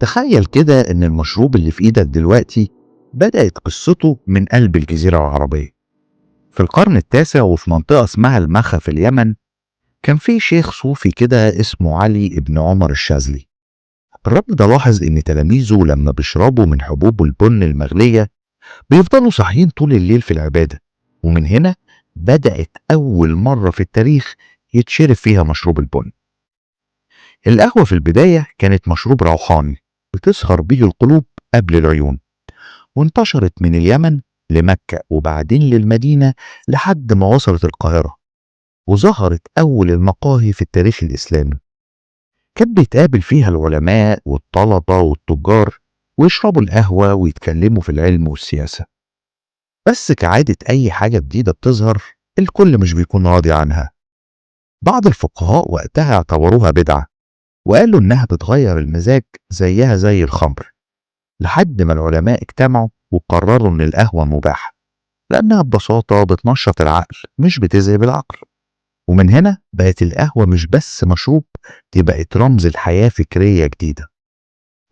تخيل كده إن المشروب اللي في إيدك دلوقتي بدأت قصته من قلب الجزيرة العربية في القرن التاسع، وفي منطقة اسمها المخا في اليمن. كان في شيخ صوفي كده اسمه علي بن عمر الشاذلي. الراجل ده لاحظ إن تلاميذه لما بيشربوا من حبوب البن المغلية بيفضلوا صاحيين طول الليل في العبادة. ومن هنا بدأت أول مرة في التاريخ يتشرب فيها مشروب البن. القهوة في البداية كانت مشروب روحاني بتسهر بيه القلوب قبل العيون، وانتشرت من اليمن لمكة وبعدين للمدينة لحد ما وصلت القاهرة، وظهرت أول المقاهي في التاريخ الإسلامي. كان بيتقابل فيها العلماء والطلبة والتجار ويشربوا القهوة ويتكلموا في العلم والسياسة. بس كعادة أي حاجة جديدة بتظهر الكل مش بيكون راضي عنها. بعض الفقهاء وقتها اعتبروها بدعة وقالوا إنها بتغير المزاج زيها زي الخمر، لحد ما العلماء اجتمعوا وقرروا إن القهوة مباحة لأنها ببساطة بتنشط العقل مش بتذهب العقل. ومن هنا بقت القهوة مش بس مشروب، دي بقت رمز الحياة فكرية جديدة.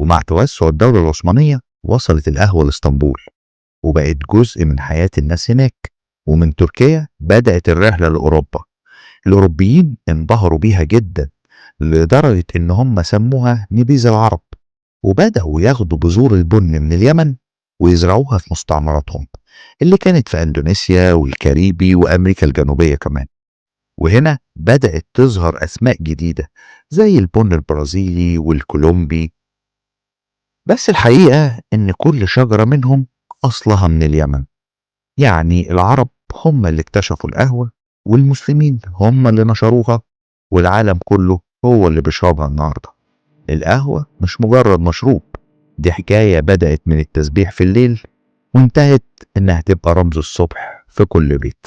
ومع توسع الدولة العثمانية وصلت القهوة لإسطنبول وبقت جزء من حياة الناس هناك. ومن تركيا بدأت الرحلة لأوروبا. الأوروبيين انبهروا بيها جدا لدرجة إن هم سموها نبيذ العرب، وبدأوا ياخدوا بذور البن من اليمن ويزرعوها في مستعمراتهم اللي كانت في أندونيسيا والكاريبي وأمريكا الجنوبية كمان. وهنا بدأت تظهر أسماء جديدة زي البن البرازيلي والكولومبي. بس الحقيقة إن كل شجرة منهم أصلها من اليمن. يعني العرب هم اللي اكتشفوا القهوة، والمسلمين هم اللي نشروها، والعالم كله هو اللي بيشربها النهارده. القهوة مش مجرد مشروب، دي حكاية بدأت من التسبيح في الليل وانتهت إنها تبقى رمز الصبح في كل بيت.